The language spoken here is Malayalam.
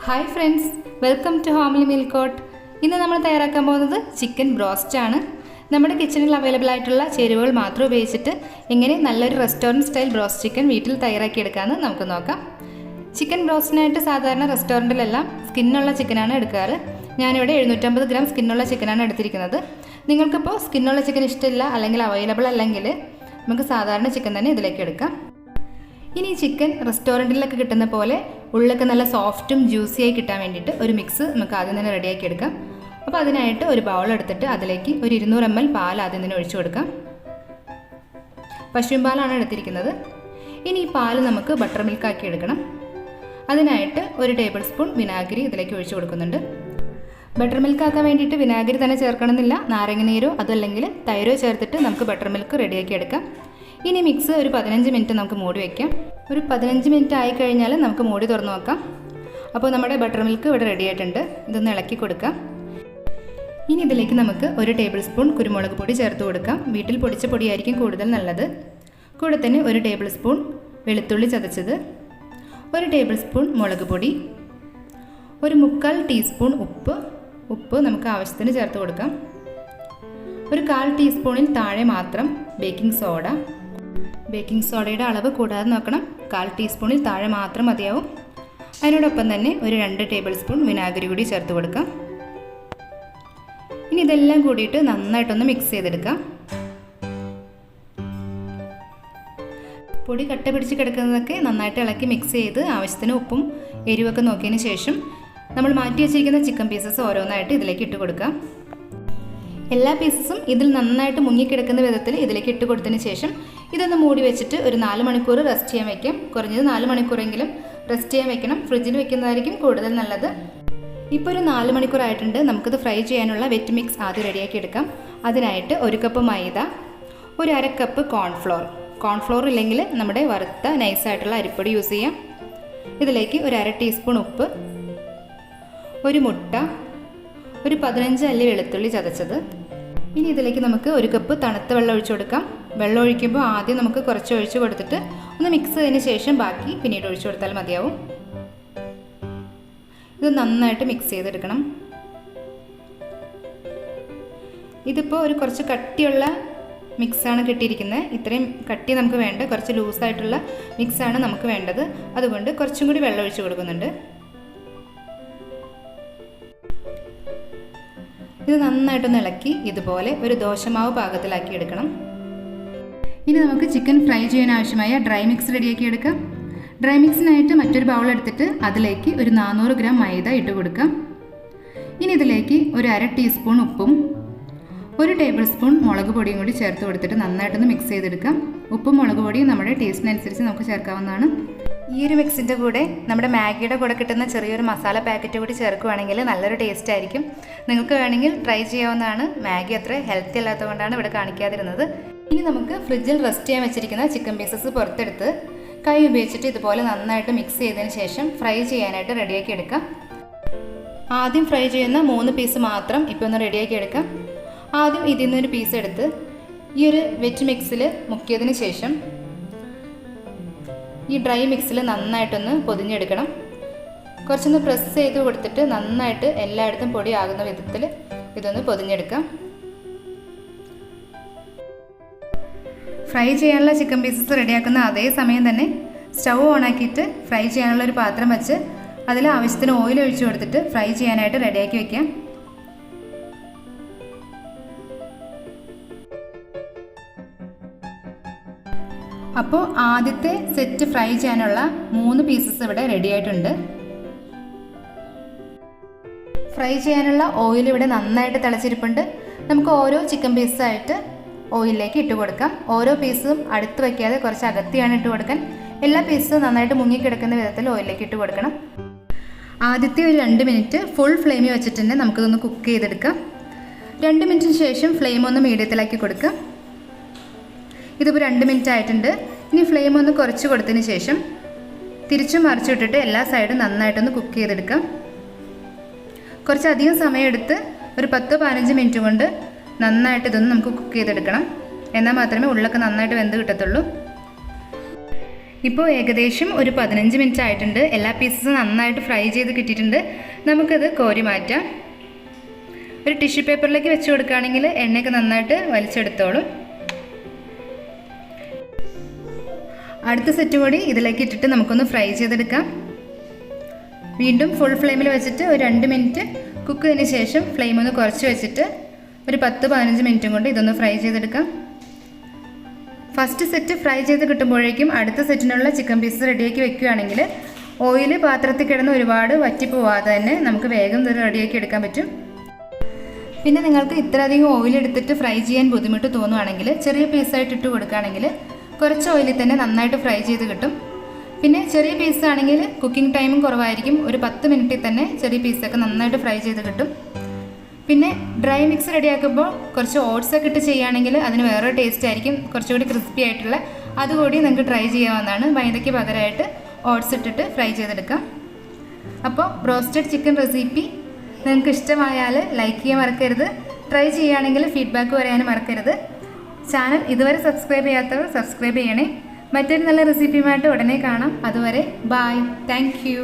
Hi friends, welcome to homelymealcourt. ഇന്ന് നമ്മൾ തയ്യാറാക്കാൻ പോകുന്നത് ചിക്കൻ ബ്രോസ്റ്റ് ആണ്. നമ്മുടെ കിച്ചണിൽ അവൈലബിൾ ആയിട്ടുള്ള ചേരുവകൾ മാത്രം ഉപയോഗിച്ചിട്ട് എങ്ങനെ നല്ലൊരു റെസ്റ്റോറൻറ്റ് സ്റ്റൈൽ ബ്രോസ്റ്റ് ചിക്കൻ വീട്ടിൽ തയ്യാറാക്കിയെടുക്കാമെന്ന് നമുക്ക് നോക്കാം. ചിക്കൻ ബ്രോസ്റ്റിനായിട്ട് സാധാരണ റെസ്റ്റോറൻറ്റിലെല്ലാം സ്കിന്നുള്ള ചിക്കനാണ് എടുക്കാറ്. ഞാനിവിടെ 750 ഗ്രാം സ്കിന്നുള്ള ചിക്കനാണ് എടുത്തിരിക്കുന്നത്. നിങ്ങൾക്കിപ്പോൾ സ്കിന്നുള്ള ചിക്കൻ ഇഷ്ടമില്ല അല്ലെങ്കിൽ അവൈലബിൾ അല്ലെങ്കിൽ നമുക്ക് സാധാരണ ചിക്കൻ തന്നെ ഇതിലേക്ക് എടുക്കാം. ഇനി ചിക്കൻ റെസ്റ്റോറൻറ്റിലൊക്കെ കിട്ടുന്ന പോലെ ഉള്ളൊക്കെ നല്ല സോഫ്റ്റും ജ്യൂസിയായി കിട്ടാൻ വേണ്ടിയിട്ട് ഒരു മിക്സ് നമുക്ക് ആദ്യം തന്നെ റെഡിയാക്കി എടുക്കാം. അപ്പോൾ അതിനായിട്ട് ഒരു ബൗൾ എടുത്തിട്ട് അതിലേക്ക് ഒരു 200 ml പാൽ ആദ്യം തന്നെ ഒഴിച്ചു കൊടുക്കാം. പശുവിൻ പാലാണ് എടുത്തിരിക്കുന്നത്. ഇനി ഈ പാൽ നമുക്ക് ബട്ടർ മിൽക്കാക്കി എടുക്കണം. അതിനായിട്ട് ഒരു ടേബിൾ സ്പൂൺ വിനാഗിരി ഇതിലേക്ക് ഒഴിച്ചു കൊടുക്കുന്നുണ്ട്. ബട്ടർ മിൽക്ക് ആക്കാൻ വേണ്ടിയിട്ട് വിനാഗിരി തന്നെ ചേർക്കണമെന്നില്ല, നാരങ്ങ നീരോ അതല്ലെങ്കിൽ തൈരോ ചേർത്തിട്ട് നമുക്ക് ബട്ടർ മിൽക്ക് റെഡിയാക്കി എടുക്കാം. ഇനി മിക്സ് ഒരു 15 മിനിറ്റ് നമുക്ക് മൂടി വയ്ക്കാം. ഒരു 15 മിനിറ്റ് ആയിക്കഴിഞ്ഞാൽ നമുക്ക് മൂടി തുറന്ന് നോക്കാം. അപ്പോൾ നമ്മുടെ ബട്ടർ മിൽക്ക് ഇവിടെ റെഡി ആയിട്ടുണ്ട്. ഇതൊന്ന് ഇളക്കി കൊടുക്കാം. ഇനി ഇതിലേക്ക് നമുക്ക് ഒരു ടേബിൾ സ്പൂൺ കുരുമുളക് പൊടി ചേർത്ത് കൊടുക്കാം. വീട്ടിൽ പൊടിച്ച പൊടിയായിരിക്കും കൂടുതൽ നല്ലത്. കൂടെ തന്നെ ഒരു ടേബിൾ സ്പൂൺ വെളുത്തുള്ളി ചതച്ചത്, ഒരു ടേബിൾ സ്പൂൺ മുളക് പൊടി, ഒരു 1/4 ടീസ്പൂൺ ഉപ്പ് നമുക്ക് ആവശ്യത്തിന് ചേർത്ത് കൊടുക്കാം. ഒരു 1/4 ടീസ്പൂണിൽ താഴെ മാത്രം ബേക്കിംഗ് സോഡയുടെ അളവ് കൂടാതെ നോക്കണം. 1/4 ടീസ്പൂണിൽ താഴെ മാത്രം മതിയാവും. അതിനോടൊപ്പം തന്നെ ഒരു 2 ടേബിൾ സ്പൂൺ വിനാഗിരി കൂടി ചേർത്ത് കൊടുക്കാം. ഇനി ഇതെല്ലാം കൂടിയിട്ട് നന്നായിട്ടൊന്ന് മിക്സ് ചെയ്തെടുക്കാം. പൊടി കട്ട പിടിച്ച് കിടക്കുന്നതൊക്കെ നന്നായിട്ട് ഇളക്കി മിക്സ് ചെയ്ത് ആവശ്യത്തിന് ഉപ്പും എരിവൊക്കെ നോക്കിയതിന് ശേഷം നമ്മൾ മാറ്റി വെച്ചിരിക്കുന്ന ചിക്കൻ പീസസ് ഓരോന്നായിട്ട് ഇതിലേക്ക് ഇട്ട് കൊടുക്കാം. എല്ലാ പീസസും ഇതിൽ നന്നായിട്ട് മുങ്ങിക്കിടക്കുന്ന വിധത്തിൽ ഇതിലേക്ക് ഇട്ട് കൊടുത്തതിന് ശേഷം ഇതൊന്ന് മൂടി വെച്ചിട്ട് ഒരു 4 മണിക്കൂർ റെസ്റ്റ് ചെയ്യാൻ വയ്ക്കാം. കുറഞ്ഞത് 4 മണിക്കൂറെങ്കിലും റെസ്റ്റ് ചെയ്യാൻ വെക്കണം. ഫ്രിഡ്ജിൽ വെക്കുന്നതായിരിക്കും കൂടുതൽ നല്ലത്. ഇപ്പോൾ ഒരു 4 മണിക്കൂർ ആയിട്ടുണ്ട്. നമുക്കിത് ഫ്രൈ ചെയ്യാനുള്ള വെറ്റ് മിക്സ് ആദ്യം റെഡിയാക്കി എടുക്കാം. അതിനായിട്ട് 1 കപ്പ് മൈദ, ഒരു 1/2 കപ്പ് കോൺഫ്ലോർ ഇല്ലെങ്കിൽ നമ്മുടെ വറുത്ത നൈസായിട്ടുള്ള അരിപ്പൊടി യൂസ് ചെയ്യാം. ഇതിലേക്ക് ഒരു 1/2 ടീസ്പൂൺ ഉപ്പ്, ഒരു മുട്ട, ഒരു 15 അല്ലി വെളുത്തുള്ളി ചതച്ചത്. ഇനി ഇതിലേക്ക് നമുക്ക് 1 കപ്പ് തണുത്ത വെള്ളം ഒഴിച്ചു കൊടുക്കാം. വെള്ളം ഒഴിക്കുമ്പോൾ ആദ്യം നമുക്ക് കുറച്ച് ഒഴിച്ച് കൊടുത്തിട്ട് ഒന്ന് മിക്സ് ചെയ്തതിന് ശേഷം ബാക്കി പിന്നീട് ഒഴിച്ചു കൊടുത്താൽ മതിയാവും. ഇത് നന്നായിട്ട് മിക്സ് ചെയ്തെടുക്കണം. ഇതിപ്പോൾ ഒരു കുറച്ച് കട്ടിയുള്ള മിക്സാണ് കിട്ടിയിരിക്കുന്നത്. ഇത്രയും കട്ടി നമുക്ക് വേണ്ട, കുറച്ച് ലൂസായിട്ടുള്ള മിക്സാണ് നമുക്ക് വേണ്ടത്. അതുകൊണ്ട് കുറച്ചും കൂടി വെള്ളം ഒഴിച്ച് കൊടുക്കുന്നുണ്ട്. ഇത് നന്നായിട്ടൊന്ന് ഇളക്കി ഇതുപോലെ ഒരു ദോശമാവ് പാകത്തിലാക്കി എടുക്കണം. ഇനി നമുക്ക് ചിക്കൻ ഫ്രൈ ചെയ്യാൻ ആവശ്യമായ ഡ്രൈ മിക്സ് റെഡിയാക്കി എടുക്കാം. ഡ്രൈ മിക്സിനായിട്ട് മറ്റൊരു ബൗൾ എടുത്തിട്ട് അതിലേക്ക് ഒരു 400 ഗ്രാം മൈദ ഇട്ട് കൊടുക്കാം. ഇനി ഇതിലേക്ക് ഒരു 1/2 ടീസ്പൂൺ ഉപ്പും ഒരു ടേബിൾ സ്പൂൺ മുളക് പൊടിയും കൂടി ചേർത്ത് കൊടുത്തിട്ട് നന്നായിട്ടൊന്ന് മിക്സ് ചെയ്തെടുക്കാം. ഉപ്പും മുളക് പൊടിയും നമ്മുടെ ടേസ്റ്റിനനുസരിച്ച് നമുക്ക് ചേർക്കാവുന്നതാണ്. ഈ ഒരു മിക്സിൻ്റെ കൂടെ നമ്മുടെ മാഗിയുടെ കൂടെ കിട്ടുന്ന ചെറിയൊരു മസാല പാക്കറ്റ് കൂടി ചേർക്കുകയാണെങ്കിൽ നല്ലൊരു ടേസ്റ്റ് ആയിരിക്കും. നിങ്ങൾക്ക് വേണമെങ്കിൽ ട്രൈ ചെയ്യാവുന്നതാണ്. മാഗി അത്ര ഹെൽത്തി അല്ലാത്തതുകൊണ്ടാണ് ഇവിടെ കാണിക്കാതിരുന്നത്. ഇനി നമുക്ക് ഫ്രിഡ്ജിൽ റെസ്റ്റ് ചെയ്യാൻ വെച്ചിരിക്കുന്ന ചിക്കൻ പീസസ് പുറത്തെടുത്ത് കൈ ഉപയോഗിച്ചിട്ട് ഇതുപോലെ നന്നായിട്ട് മിക്സ് ചെയ്തതിന് ശേഷം ഫ്രൈ ചെയ്യാനായിട്ട് റെഡിയാക്കി എടുക്കാം. ആദ്യം ഫ്രൈ ചെയ്യുന്ന 3 പീസ് മാത്രം ഇപ്പോൾ ഒന്ന് റെഡിയാക്കി എടുക്കാം. ആദ്യം ഇതിൽ നിന്നൊരു പീസ് എടുത്ത് ഈ ഒരു വെറ്റ് മിക്സിൽ മുക്കിയതിന് ശേഷം ഈ ഡ്രൈ മിക്സിൽ നന്നായിട്ടൊന്ന് പൊതിഞ്ഞെടുക്കണം. കുറച്ചൊന്ന് പ്രസ് ചെയ്ത് കൊടുത്തിട്ട് നന്നായിട്ട് എല്ലായിടത്തും പൊടി ആകുന്ന വിധത്തിൽ ഇതൊന്ന് പൊതിഞ്ഞെടുക്കാം. ഫ്രൈ ചെയ്യാനുള്ള ചിക്കൻ പീസസ് റെഡിയാക്കുന്ന അതേ സമയം തന്നെ സ്റ്റൗ ഓണാക്കിയിട്ട് ഫ്രൈ ചെയ്യാനുള്ള ഒരു പാത്രം വെച്ച് അതിൽ ആവശ്യത്തിന് ഓയിൽ ഒഴിച്ചു കൊടുത്തിട്ട് ഫ്രൈ ചെയ്യാനായിട്ട് റെഡിയാക്കി വയ്ക്കാം. അപ്പോൾ ആദ്യത്തെ സെറ്റ് ഫ്രൈ ചെയ്യാനുള്ള 3 പീസസ് ഇവിടെ റെഡി ആയിട്ടുണ്ട്. ഫ്രൈ ചെയ്യാനുള്ള ഓയിൽ ഇവിടെ നന്നായിട്ട് തിളച്ചിരിപ്പുണ്ട്. നമുക്ക് ഓരോ ചിക്കൻ പീസായിട്ട് ഓയിലിലേക്ക് ഇട്ട് കൊടുക്കാം. ഓരോ പീസും അടുത്ത് വയ്ക്കാതെ കുറച്ച് അകത്തിയാണ് ഇട്ട് കൊടുക്കാൻ. എല്ലാ പീസും നന്നായിട്ട് മുങ്ങിക്കിടക്കുന്ന വിധത്തിൽ ഓയിലിലേക്ക് ഇട്ട് കൊടുക്കണം. ആദ്യത്തെ ഒരു 2 മിനിറ്റ് ഫുൾ ഫ്ലെയിമിൽ വെച്ചിട്ട് തന്നെ നമുക്കിതൊന്ന് കുക്ക് ചെയ്തെടുക്കാം. 2 മിനിറ്റിന് ശേഷം ഫ്ലെയിം ഒന്ന് മീഡിയത്തിലാക്കി കൊടുക്കാം. ഇതിപ്പോൾ 2 മിനിറ്റ് ആയിട്ടുണ്ട്. ഇനി ഫ്ലെയിം ഒന്ന് കുറച്ച് കൊടുത്തതിന് ശേഷം തിരിച്ചും മറിച്ചിട്ടിട്ട് എല്ലാ സൈഡും നന്നായിട്ടൊന്ന് കുക്ക് ചെയ്തെടുക്കാം. കുറച്ചധികം സമയമെടുത്ത് ഒരു 10-15 മിനിറ്റ് കൊണ്ട് നന്നായിട്ട് ഇതൊന്ന് നമുക്ക് കുക്ക് ചെയ്തെടുക്കണം. എന്നാൽ മാത്രമേ ഉള്ളൊക്കെ നന്നായിട്ട് വെന്ത് കിട്ടത്തുള്ളൂ. ഇപ്പോൾ ഏകദേശം ഒരു 15 മിനിറ്റ് ആയിട്ടുണ്ട്. എല്ലാ പീസസും നന്നായിട്ട് ഫ്രൈ ചെയ്ത് കിട്ടിയിട്ടുണ്ട്. നമുക്കത് കോരി മാറ്റാം. ഒരു ടിഷ്യൂ പേപ്പറിലേക്ക് വെച്ച് കൊടുക്കുകയാണെങ്കിൽ എണ്ണയൊക്കെ നന്നായിട്ട് വലിച്ചെടുത്തോളും. അടുത്ത സെറ്റ് കൂടി ഇതിലേക്ക് ഇട്ടിട്ട് നമുക്കൊന്ന് ഫ്രൈ ചെയ്തെടുക്കാം. വീണ്ടും ഫുൾ ഫ്ലെയിമിൽ വെച്ചിട്ട് ഒരു 2 മിനിറ്റ് കുക്ക് ചെയ്തതിന് ശേഷം ഫ്ലെയിം ഒന്ന് കുറച്ച് വെച്ചിട്ട് ഒരു 10-15 മിനിറ്റും കൊണ്ട് ഇതൊന്ന് ഫ്രൈ ചെയ്തെടുക്കാം. ഫസ്റ്റ് സെറ്റ് ഫ്രൈ ചെയ്ത് കിട്ടുമ്പോഴേക്കും അടുത്ത സെറ്റിനുള്ള ചിക്കൻ പീസ് റെഡിയാക്കി വെക്കുകയാണെങ്കിൽ ഓയിൽ പാത്രത്തിൽ കിടന്ന് ഒരുപാട് വറ്റിപ്പോവാതെ തന്നെ നമുക്ക് വേഗം ഇത് റെഡിയാക്കി എടുക്കാൻ പറ്റും. പിന്നെ നിങ്ങൾക്ക് ഇത്രയധികം ഓയിൽ എടുത്തിട്ട് ഫ്രൈ ചെയ്യാൻ ബുദ്ധിമുട്ട് തോന്നുവാണെങ്കിൽ ചെറിയ പീസായിട്ട് ഇട്ട് കൊടുക്കുകയാണെങ്കിൽ കുറച്ച് ഓയിലിൽ തന്നെ നന്നായിട്ട് ഫ്രൈ ചെയ്ത് കിട്ടും. പിന്നെ ചെറിയ പീസാണെങ്കിൽ കുക്കിംഗ് ടൈമും കുറവായിരിക്കും. ഒരു 10 മിനിറ്റിൽ തന്നെ ചെറിയ പീസൊക്കെ നന്നായിട്ട് ഫ്രൈ ചെയ്ത് കിട്ടും. പിന്നെ ഡ്രൈ മിക്സ് റെഡിയാക്കുമ്പോൾ കുറച്ച് ഓട്സൊക്കെ ഇട്ട് ചെയ്യുകയാണെങ്കിൽ അതിന് വേറൊരു ടേസ്റ്റ് ആയിരിക്കും, കുറച്ചുകൂടി ക്രിസ്പി ആയിട്ടുള്ള. അതുകൂടി നിങ്ങൾക്ക് ട്രൈ ചെയ്യാവുന്നതാണ്. മൈദയ്ക്ക് പകരമായിട്ട് ഓട്സ് ഇട്ടിട്ട് ഫ്രൈ ചെയ്തെടുക്കാം. അപ്പോൾ ബ്രോസ്റ്റഡ് ചിക്കൻ റെസിപ്പി നിങ്ങൾക്ക് ഇഷ്ടമായാൽ ലൈക്ക് ചെയ്യാൻ മറക്കരുത്. ട്രൈ ചെയ്യുകയാണെങ്കിൽ ഫീഡ്ബാക്ക് പറയാനും മറക്കരുത്. ചാനൽ ഇതുവരെ സബ്സ്ക്രൈബ് ചെയ്യാത്തവർ സബ്സ്ക്രൈബ് ചെയ്യണേ. മറ്റൊരു നല്ല റെസിപ്പിയുമായിട്ട് ഉടനെ കാണാം. അതുവരെ ബൈ. Thank you.